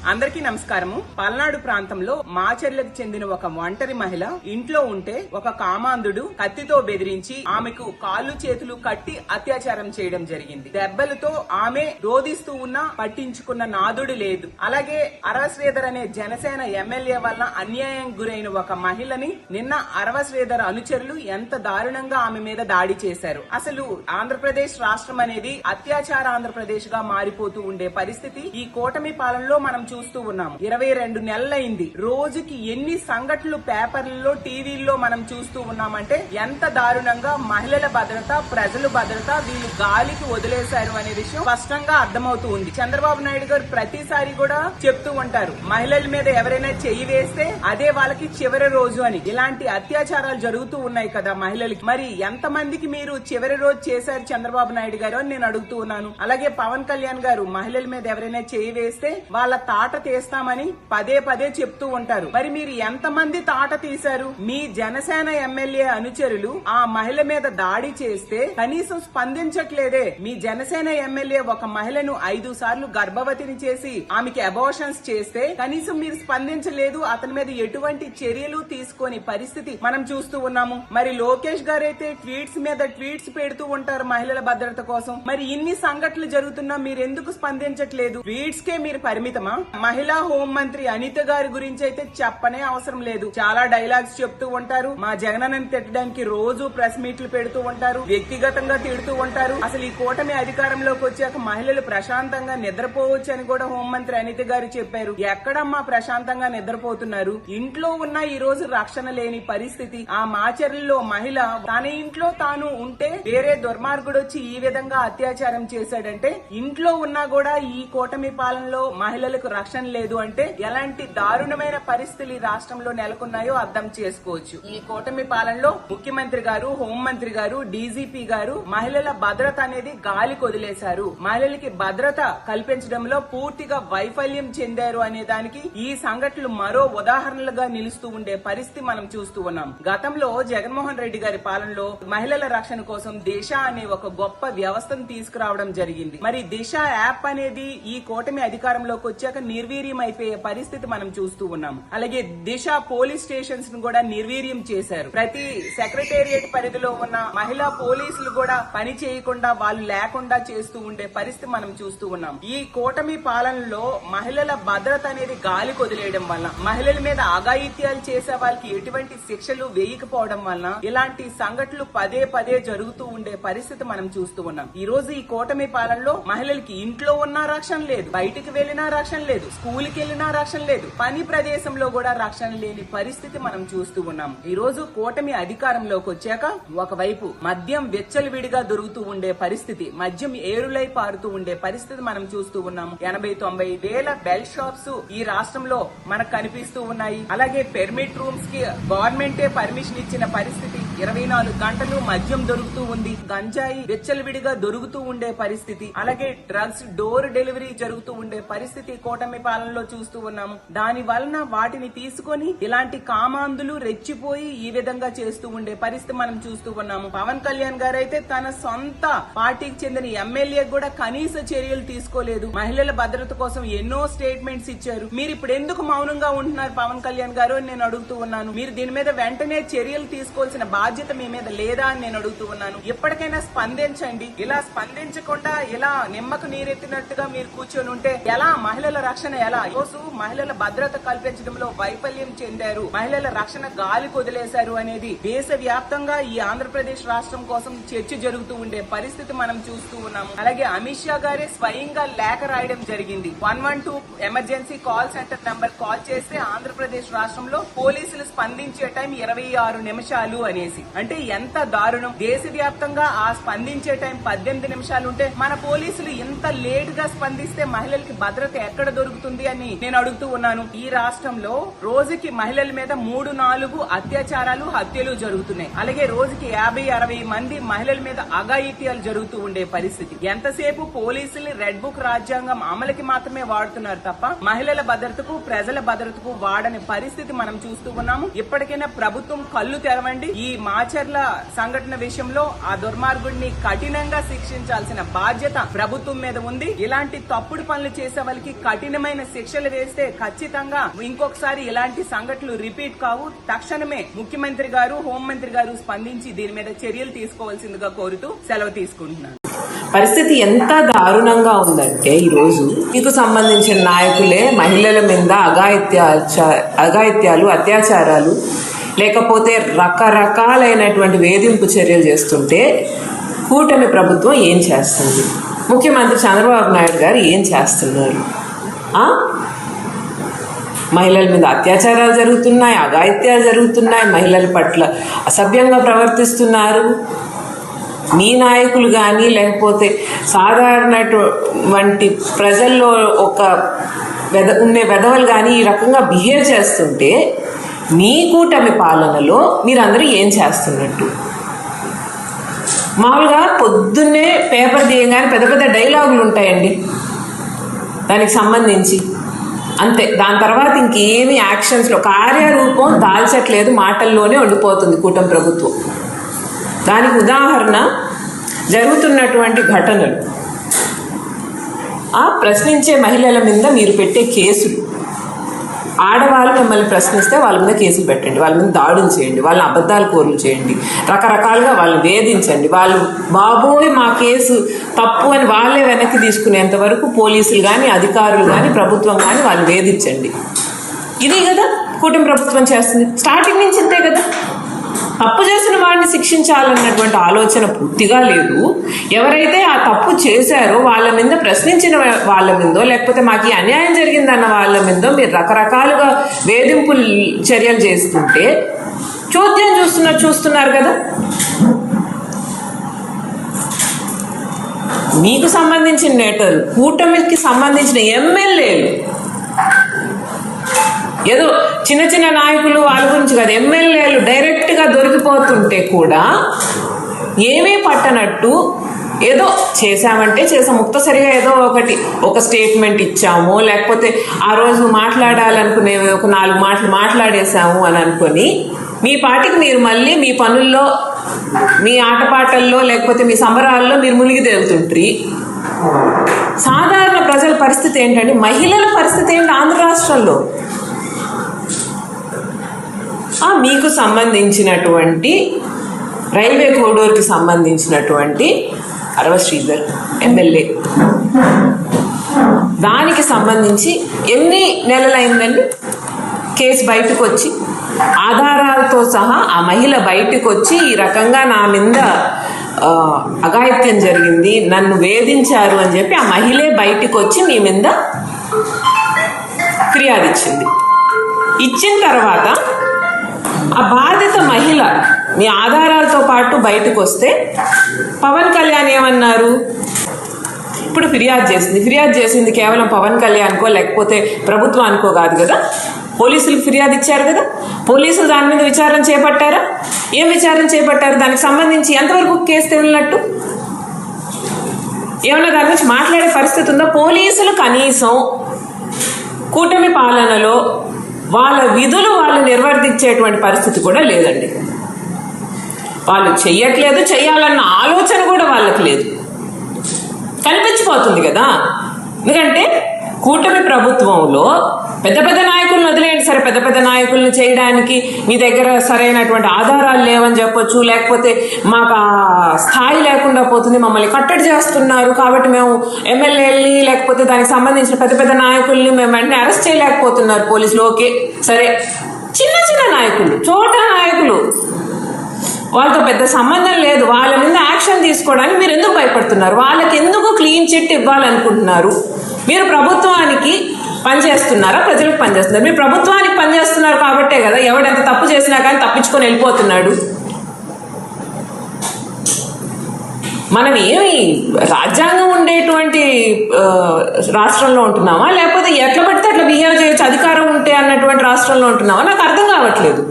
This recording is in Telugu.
అందరికీ నమస్కారము. పల్నాడు ప్రాంతంలో మాచర్లకు చెందిన ఒక ఒంటరి మహిళ ఇంట్లో ఉంటే ఒక కామాంధుడు కత్తితో బెదిరించి ఆమెకు కాళ్ళు చేతులు కట్టి అత్యాచారం చేయడం జరిగింది. దెబ్బలతో ఆమె రోధిస్తూ ఉన్నా పట్టించుకున్న నాదుడు లేదు. అలాగే అరవ శ్రీధర్ అనే జనసేన ఎమ్మెల్యే వల్ల అన్యాయం గురైన ఒక మహిళని నిన్న అరవ శ్రీధర్ అనుచరులు ఎంత దారుణంగా ఆమె మీద దాడి చేశారు. అసలు ఆంధ్రప్రదేశ్ రాష్ట్రం అనేది అత్యాచార ఆంధ్రప్రదేశ్ గా మారిపోతూ ఉండే పరిస్థితి ఈ కూటమి పాలనలో మనం చూస్తూ ఉన్నాము. 22 నెలలైంది. రోజుకి ఎన్ని సంఘటనలు పేపర్లలో టీవీల్లో మనం చూస్తూ ఉన్నామంటే ఎంత దారుణంగా మహిళల భద్రత, ప్రజల భద్రత వీళ్ళు గాలికి వదిలేశారు అనే విషయం స్పష్టంగా అర్థమవుతూ ఉంది. చంద్రబాబు నాయుడు గారు ప్రతిసారి కూడా చెప్తూ ఉంటారు, మహిళల మీద ఎవరైనా చెయ్యి వేస్తే అదే వాళ్ళకి చివరి రోజు అని. ఇలాంటి అత్యాచారాలు జరుగుతూ ఉన్నాయి కదా మహిళలకి. మరి ఎంత మందికి మీరు చివరి రోజు చేశారు చంద్రబాబు నాయుడు గారు అని నేను అడుగుతూ ఉన్నాను. అలాగే పవన్ కళ్యాణ్ గారు మహిళల మీద ఎవరైనా చెయ్యి వేస్తే వాళ్ళ తాట తీస్తామని పదే పదే చెప్తూ ఉంటారు. మరి మీరు ఎంతమంది తాట తీశారు? మీ జనసేన ఎమ్మెల్యే అనుచరులు ఆ మహిళ మీద దాడి చేస్తే కనీసం స్పందించట్లేదే. మీ జనసేన ఎమ్మెల్యే ఒక మహిళను 5 సార్లు గర్భవతిని చేసి ఆమెకి అబార్షన్స్ చేస్తే కనీసం మీరు స్పందించలేదు. అతని మీద ఎటువంటి చర్యలు తీసుకొని పరిస్థితి మనం చూస్తూ ఉన్నాము. మరి లోకేష్ గారు అయితే ట్వీట్స్ మీద ట్వీట్స్ పెడుతూ ఉంటారు మహిళల భద్రత కోసం. మరి ఇన్ని సంఘటనలు జరుగుతున్నా మీరు ఎందుకు స్పందించట్లేదు? ట్వీట్స్ కే మీరు పరిమితమా? మహిళా హోంమంత్రి అనిత గారి గురించి అయితే చెప్పనే అవసరం లేదు. చాలా డైలాగ్స్ చెప్తూ ఉంటారు. మా జగనన్నని తిట్టడానికి రోజు ప్రెస్ మీట్లు పెడుతూ ఉంటారు, వ్యక్తిగతంగా తిడుతూ ఉంటారు. అసలు ఈ కూటమి అధికారంలోకి వచ్చాక మహిళలు ప్రశాంతంగా నిద్రపోవచ్చు అని కూడా హోంమంత్రి అనిత గారు చెప్పారు. ఎక్కడమ్మా ప్రశాంతంగా నిద్రపోతున్నారు? ఇంట్లో ఉన్న ఈ రోజు రక్షణ లేని పరిస్థితి. ఆ మాచర్లలో మహిళ తన ఇంట్లో తాను ఉంటే వేరే దుర్మార్గుడు వచ్చి ఈ విధంగా అత్యాచారం చేశాడంటే, ఇంట్లో ఉన్నా కూడా ఈ కూటమి పాలనలో మహిళలకు రక్షణ లేదు అంటే ఎలాంటి దారుణమైన పరిస్థితులు ఈ రాష్ట్రంలో నెలకొన్నాయో అర్థం చేసుకోవచ్చు. ఈ కూటమి పాలనలో ముఖ్యమంత్రి గారు, హోంమంత్రి గారు, డీజీపీ గారు మహిళల భద్రత అనేది గాలికి వదిలేశారు. మహిళలకి భద్రత కల్పించడంలో పూర్తిగా వైఫల్యం చెందారు అనే దానికి ఈ సంఘటనలు మరో ఉదాహరణలుగా నిలుస్తూ ఉండే పరిస్థితి మనం చూస్తూ ఉన్నాం. గతంలో జగన్మోహన్ రెడ్డి గారి పాలనలో మహిళల రక్షణ కోసం దిశ అనే ఒక గొప్ప వ్యవస్థను తీసుకురావడం జరిగింది. మరి దిశ యాప్ అనేది ఈ కూటమి అధికారంలోకి వచ్చాక నిర్వీర్యం అయిపోయే పరిస్థితి మనం చూస్తూ ఉన్నాము. అలాగే దిశ పోలీస్ స్టేషన్స్ ను కూడా నిర్వీర్యం చేశారు. ప్రతి సెక్రటేరియట్ పరిధిలో ఉన్న మహిళా పోలీసులు కూడా పని చేయకుండా, వాళ్ళు లేకుండా చేస్తూ ఉండే పరిస్థితి మనం చూస్తూ ఉన్నాం. ఈ కూటమి పాలనలో మహిళల భద్రత అనేది గాలి కొదిలేయడం వల్ల, మహిళల మీద అఘాయిత్యాలు చేసే వాళ్ళకి ఎటువంటి శిక్షలు వేయకపోవడం వల్ల ఇలాంటి సంఘటనలు పదే పదే జరుగుతూ ఉండే పరిస్థితి మనం చూస్తూ ఉన్నాం. ఈ రోజు ఈ కూటమి పాలనలో మహిళలకి ఇంట్లో ఉన్నా రక్షణ లేదు, బయటికి వెళ్లినా రక్షణ లేదు, స్కూల్కి వెళ్లినా రక్షణ లేదు, పని ప్రదేశంలో కూడా రక్షణ లేని పరిస్థితి మనం చూస్తూ ఉన్నాం. ఈ రోజు కూటమి అధికారంలోకి వచ్చాక ఒకవైపు మద్యం విచ్చలవిడిగా దొరుకుతూ ఉండే పరిస్థితి, మద్యం ఏరులై పారుతూ ఉండే పరిస్థితి మనం చూస్తూ ఉన్నాము. 80-90 వేల బెల్ షాప్స్ ఈ రాష్ట్రంలో మనకు కనిపిస్తూ ఉన్నాయి. అలాగే పెర్మిట్ రూమ్స్ కి గవర్నమెంటే పర్మిషన్ ఇచ్చిన పరిస్థితి. 24 గంటలు మద్యం దొరుకుతూ ఉంది, గంజాయి విచ్చలవిడిగా దొరుకుతూ ఉండే పరిస్థితి, అలాగే డ్రగ్స్ డోర్ డెలివరీ జరుగుతూ ఉండే పరిస్థితి కూటమి పాలనలో చూస్తూ ఉన్నాము. దాని వలన వాటిని తీసుకొని ఇలాంటి కామాంధులు రెచ్చిపోయి ఈ విధంగా చేస్తూ ఉండే పరిస్థితి మనం చూస్తూ ఉన్నాము. పవన్ కళ్యాణ్ గారు అయితే తన సొంత పార్టీకి చెందిన ఎమ్మెల్యే కూడా కనీస చర్యలు తీసుకోలేదు. మహిళల భద్రత కోసం ఎన్నో స్టేట్మెంట్స్ ఇచ్చారు. మీరు ఇప్పుడు ఎందుకు మౌనంగా ఉంటున్నారు పవన్ కళ్యాణ్ గారు అని నేను అడుగుతూ ఉన్నాను. మీరు దీని మీద వెంటనే చర్యలు తీసుకోవాల్సిన బాధ్యత మీ మీద లేదా అని నేను అడుగుతూ ఉన్నాను. ఎప్పటికైనా స్పందించండి. ఇలా స్పందించకుండా ఇలా నిమ్మకు నీరెత్తినట్టుగా మీరు కూర్చొని ఉంటే ఎలా? మహిళల రక్షణ ఎలా? ఈరోజు మహిళల భద్రత కల్పించడంలో వైఫల్యం చెందారు, మహిళల రక్షణ గాలి కొదిలేశారు అనేది దేశవ్యాప్తంగా ఈ ఆంధ్రప్రదేశ్ రాష్ట్రం కోసం చర్చ జరుగుతూ ఉండే పరిస్థితి మనం చూస్తూ ఉన్నాము. అలాగే అమిత్ షా గారే స్వయంగా లేఖ రాయడం జరిగింది. 112 emergency call centre number call చేస్తే ఆంధ్రప్రదేశ్ రాష్ట్రంలో పోలీసులు స్పందించే టైం 26 నిమిషాలు అనేసి. అంటే ఎంత దారుణం! దేశవ్యాప్తంగా ఆ స్పందించే టైం 18 నిమిషాలు ఉంటే మన పోలీసులు ఇంత లేట్ గా స్పందిస్తే మహిళలకి భద్రత ఎక్కడ దొరుకుతుంది అని నేను అడుగుతూ ఉన్నాను. ఈ రాష్ట్రంలో రోజుకి మహిళల మీద 3-4 అత్యాచారాలు, హత్యలు జరుగుతున్నాయి. అలాగే రోజుకి 50-60 మంది మహిళల మీద అఘాయిత్యాలు జరుగుతూ ఉండే పరిస్థితి. ఎంతసేపు పోలీసులు రెడ్ బుక్ రాజ్యాంగం అమలుకి మాత్రమే వాడుతున్నారు తప్ప మహిళల భద్రతకు, ప్రజల భద్రతకు వాడని పరిస్థితి మనం చూస్తూ ఉన్నాము. ఇప్పటికైనా ప్రభుత్వం కళ్ళు తెరవండి. ఈ మాచర్ల సంఘటన విషయంలో ఆ దుర్మార్గుడిని కఠినంగా శిక్షించాల్సిన బాధ్యత ప్రభుత్వం మీద ఉంది. ఇలాంటి తప్పుడు పనులు చేసే వాళ్ళకి కఠినమైన శిక్షలు వేస్తే ఖచ్చితంగా ఇంకొకసారి ఇలాంటి సంఘటనలు రిపీట్ కావు. తక్షణమే ముఖ్యమంత్రి గారు, హోంమంత్రి గారు స్పందించి దీని మీద చర్యలు తీసుకోవాల్సిందిగా కోరుతూ సెలవు తీసుకుంటున్నాను. పరిస్థితి ఎంత దారుణంగా ఉందంటే ఈరోజు మీకు సంబంధించిన నాయకులే మహిళల మీద అఘాయిత్యాలు, అత్యాచారాలు లేకపోతే రకరకాలైనటువంటి వేధింపు చర్యలు చేస్తుంటే కూటమి ప్రభుత్వం ఏం చేస్తుంది? ముఖ్యమంత్రి చంద్రబాబు నాయుడు గారు ఏం చేస్తున్నారు? మహిళల మీద అత్యాచారాలు జరుగుతున్నాయి, అఘాయిత్యాలు జరుగుతున్నాయి, మహిళల పట్ల అసభ్యంగా ప్రవర్తిస్తున్నారు. మీ నాయకులు కానీ లేకపోతే సాధారణటువంటి ప్రజల్లో ఉండే వెధవలు కానీ ఈ రకంగా బిహేవ్ చేస్తుంటే మీ కూటమి పాలనలో మీరందరూ ఏం చేస్తున్నట్టు? మామూలుగా పొద్దున్నే పేపర్ తీయగానే పెద్ద పెద్ద డైలాగులు ఉంటాయండి దానికి సంబంధించి, అంతే. దాని తర్వాత ఇంకేమీ యాక్షన్స్లో కార్యరూపం దాల్చట్లేదు, మాటల్లోనే ఉండిపోతుంది కూటమి ప్రభుత్వం. దానికి ఉదాహరణ జరుగుతున్నటువంటి ఘటనలు, ప్రశ్నించే మహిళల మీద మీరు పెట్టే కేసులు. ఆడవాళ్ళు మిమ్మల్ని ప్రశ్నిస్తే వాళ్ళ మీద కేసులు పెట్టండి, వాళ్ళ మీద దాడులు చేయండి, వాళ్ళని అబద్ధాలు కోరులు చేయండి, రకరకాలుగా వాళ్ళని వేధించండి. వాళ్ళు బాబోయ్ మా కేసు తప్పు అని వాళ్ళే వెనక్కి తీసుకునేంత వరకు పోలీసులు కానీ, అధికారులు కానీ, ప్రభుత్వం కానీ వాళ్ళని వేధించండి. ఇది కదా కూటమి ప్రభుత్వం చేస్తుంది. స్టార్టింగ్ నుంచి ఇంతే కదా. తప్పు చేసిన వాడిని శిక్షించాలన్నటువంటి ఆలోచన పూర్తిగా లేదు. ఎవరైతే ఆ తప్పు చేశారో వాళ్ళ మీద, ప్రశ్నించిన వాళ్ళ మీదో, లేకపోతే మాకు ఈ అన్యాయం జరిగిందన్న వాళ్ళ మీదో మీరు రకరకాలుగా వేధింపు చర్యలు చేస్తుంటే చోద్యం చూస్తున్నారు కదా. మీకు సంబంధించిన నేతలు, కూటమికి సంబంధించిన ఎమ్మెల్యేలు, ఏదో చిన్న చిన్న నాయకులు వాళ్ళ గురించి కాదు, ఎమ్మెల్యేలు డైరెక్ట్గా దొరికిపోతుంటే కూడా ఏమీ పట్టనట్టు ఏదో చేశామంటే చేసాం, ముక్తసరిగా ఏదో ఒక స్టేట్మెంట్ ఇచ్చాము, లేకపోతే ఆ రోజు మాట్లాడాలనుకునే ఒక 4 మాటలు మాట్లాడేశాము అని అనుకొని మీ పాటికి మీరు మళ్ళీ మీ పనుల్లో, మీ ఆటపాటల్లో, లేకపోతే మీ సంబరాల్లో మీరు మునిగి తేలుతుంటారు. సాధారణ ప్రజల పరిస్థితి ఏంటంటే, మహిళల పరిస్థితి ఏంటి ఆంధ్ర రాష్ట్రంలో? మీకు సంబంధించినటువంటి రైల్వే కోరిడోర్కి సంబంధించినటువంటి అరవ శ్రీధర్ ఎమ్మెల్యే, దానికి సంబంధించి ఎన్ని నెలలైందండి కేసు బయటకు వచ్చి, ఆధారాలతో సహా ఆ మహిళ బయటకు వచ్చి ఈ రకంగా నా మీద అఘాయిత్యం జరిగింది, నన్ను వేధించారు అని చెప్పి ఆ మహిళే బయటకు వచ్చి మీ మీద ఫిర్యాదు ఇచ్చింది. ఇచ్చిన తర్వాత ఆ బాధిత మహిళ మీ ఆధారాలతో పాటు బయటకు వస్తే పవన్ కళ్యాణ్ ఏమన్నారు? ఇప్పుడు ఫిర్యాదు చేసింది కేవలం పవన్ కళ్యాణ్కో లేకపోతే ప్రభుత్వానికో కాదు కదా, పోలీసులకు ఫిర్యాదు ఇచ్చారు కదా. పోలీసులు దాని మీద విచారణ చేపట్టారా? ఏం విచారణ చేపట్టారు? దానికి సంబంధించి ఎంతవరకు కేసు తేలినట్టు? ఏమన్నా దాని గురించి మాట్లాడే పరిస్థితి ఉందా? పోలీసులు కనీసం కూటమి పాలనలో వాళ్ళ విధులు వాళ్ళు నిర్వర్తించేటువంటి పరిస్థితి కూడా లేదండి. వాళ్ళు చెయ్యట్లేదు, చెయ్యాలన్న ఆలోచన కూడా వాళ్ళకి లేదు. కనిపించిపోతుంది కదా. ఎందుకంటే కూటమి ప్రభుత్వంలో పెద్ద పెద్ద నాయకులను వదిలేయండి సరే, పెద్ద పెద్ద నాయకులను చేయడానికి మీ దగ్గర సరైనటువంటి ఆధారాలు లేవని చెప్పొచ్చు, లేకపోతే మాకు ఆ స్థాయి లేకుండా పోతుంది, మమ్మల్ని కట్టడి చేస్తున్నారు కాబట్టి మేము ఎమ్మెల్యేలని లేకపోతే దానికి సంబంధించిన పెద్ద పెద్ద నాయకుల్ని మేము వెంటనే అరెస్ట్ చేయలేకపోతున్నారు పోలీసులు. ఓకే సరే, చిన్న చిన్న నాయకులు, చోట నాయకులు, వాళ్ళతో పెద్ద సంబంధం లేదు, వాళ్ళ మీద యాక్షన్ తీసుకోవడానికి మీరు ఎందుకు భయపడుతున్నారు? వాళ్ళకి ఎందుకు క్లీన్ చిట్ ఇవ్వాలనుకుంటున్నారు? మీరు ప్రభుత్వానికి పనిచేస్తున్నారా, ప్రజలకు పనిచేస్తున్నారు? మీరు ప్రభుత్వానికి పనిచేస్తున్నారు కాబట్టే కదా ఎవడెంత తప్పు చేసినా కానీ తప్పించుకొని వెళ్ళిపోతున్నాడు. మనం ఏమి రాజ్యాంగం ఉండేటువంటి రాష్ట్రంలో ఉంటున్నామా, లేకపోతే ఎట్లా పడితే అట్లా బిహేవ్ చేయొచ్చు అధికారం ఉంటే అన్నటువంటి రాష్ట్రంలో ఉంటున్నామా? నాకు అర్థం కావట్లేదు.